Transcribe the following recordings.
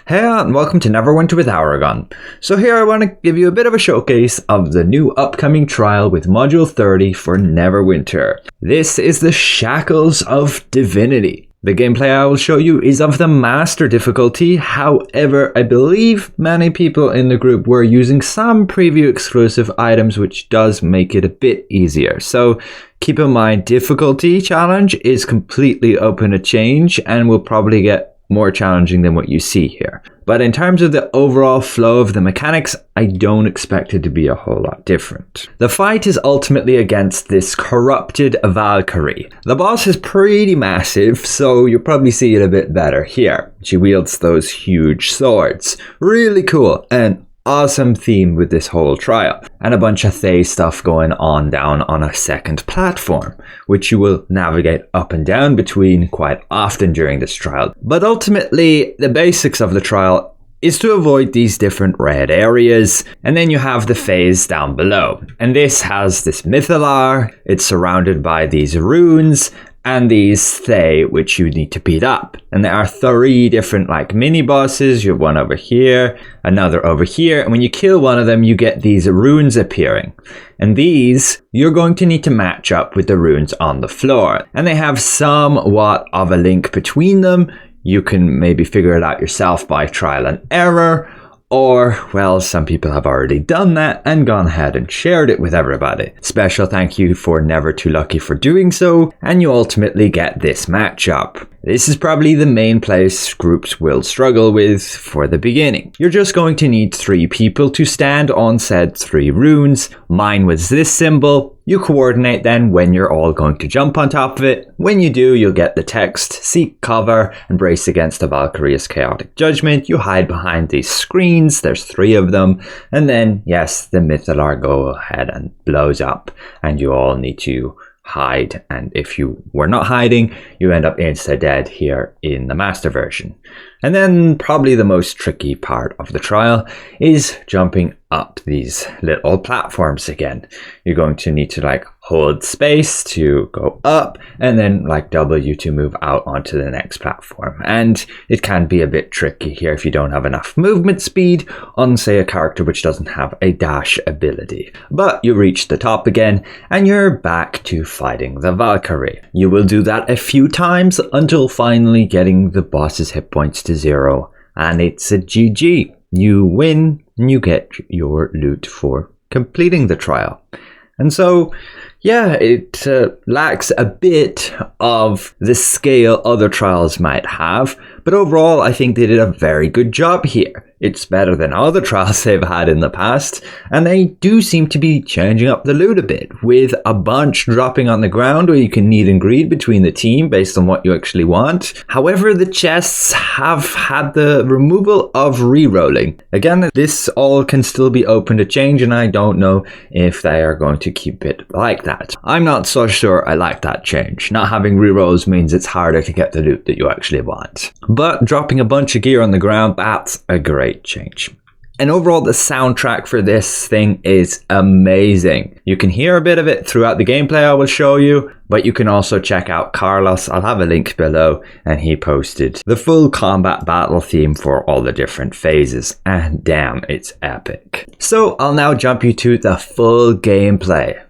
Hey and welcome to Neverwinter with Aragon. So here I want to give you a bit of a showcase of the new upcoming trial with Module 30 for Neverwinter. This is the Shackles of Divinity. The gameplay I will show you is of the Master difficulty, however I believe many people in the group were using some preview exclusive items which does make it a bit easier. So keep in mind difficulty challenge is completely open to change and will probably get more challenging than what you see here. But in terms of the overall flow of the mechanics, I don't expect it to be a whole lot different. The fight is ultimately against this corrupted Valkyrie. The boss is pretty massive, so you'll probably see it a bit better here. She wields those huge swords. Really cool and awesome theme with this whole trial, and a bunch of Thay stuff going on down on a second platform, which you will navigate up and down between quite often during this trial. But ultimately, the basics of the trial is to avoid these different red areas, and then you have the phase down below. And this has this Mythalar, it's surrounded by these runes, and these Thay, which you need to beat up. And there are 3 different mini bosses. You have one over here, another over here, and when you kill one of them, you get these runes appearing. And these, you're going to need to match up with the runes on the floor. And they have somewhat of a link between them. You can maybe figure it out yourself by trial and error, or, well, some people have already done that and gone ahead and shared it with everybody. Special thank you for Never Too Lucky for doing so, and you ultimately get this matchup. This is probably the main place groups will struggle with for the beginning. You're just going to need 3 people to stand on said 3 runes. Mine was this symbol. You coordinate then when you're all going to jump on top of it. When you do, you'll get the text, seek cover, and brace against the Valkyrie's chaotic judgment. You hide behind these screens, there's 3 of them, and then, yes, the Mythalar go ahead and blows up, and you all need to hide, and if you were not hiding, you end up insta dead here in the Master version. And then probably the most tricky part of the trial is jumping up these little platforms again. You're going to need to hold space to go up and then W to move out onto the next platform. And it can be a bit tricky here if you don't have enough movement speed on, say, a character which doesn't have a dash ability. But you reach the top again and you're back to fighting the Valkyrie. You will do that a few times until finally getting the boss's hit points to 0, and it's a GG. You win and you get your loot for completing the trial. And so, yeah, it lacks a bit of the scale other trials might have, but overall I think they did a very good job here. It's better than other trials they've had in the past, and they do seem to be changing up the loot a bit, with a bunch dropping on the ground where you can meet and greet between the team based on what you actually want. However, the chests have had the removal of re-rolling. Again, this all can still be open to change, and I don't know if they are going to keep it like that. I'm not so sure I like that change. Not having re-rolls means it's harder to get the loot that you actually want. But dropping a bunch of gear on the ground, that's a great change. And overall, the soundtrack for this thing is amazing. You can hear a bit of it throughout the gameplay I will show you, but you can also check out Carlos. I'll have a link below, and he posted the full combat battle theme for all the different phases, and damn, it's epic. So I'll now jump you to the full gameplay.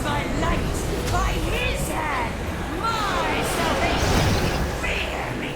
by light, by his hand, my salvation. Fear me.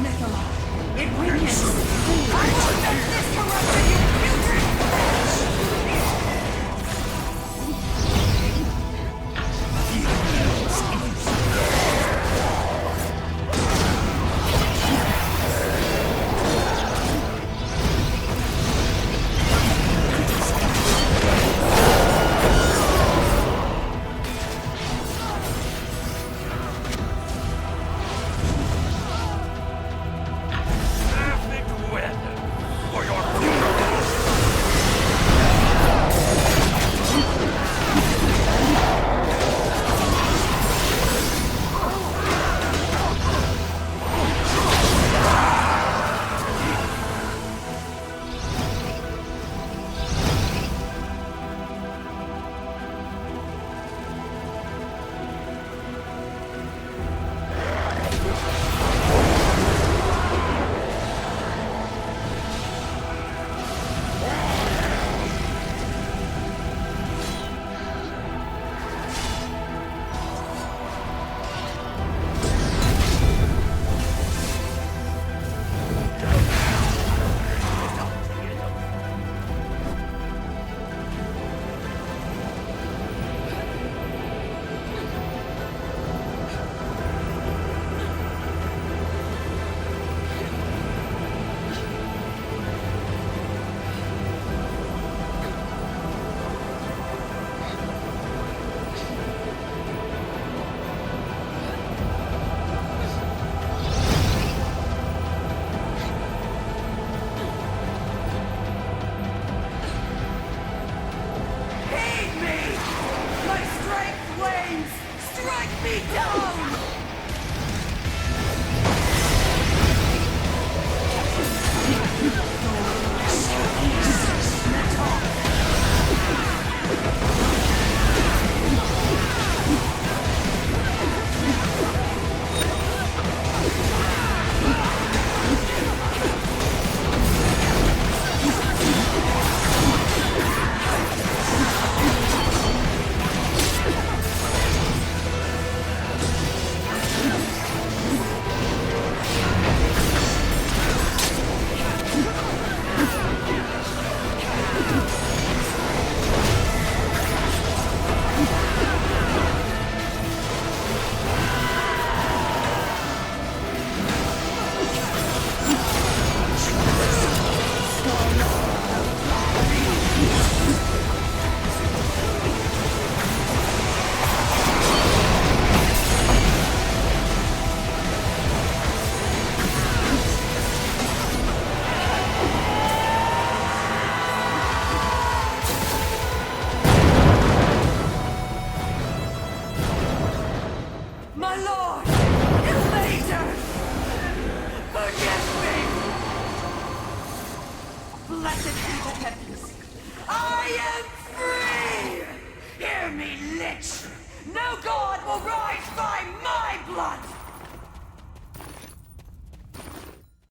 Methala. It weakens. I will make this corruption, you putrid Blessed be the heaven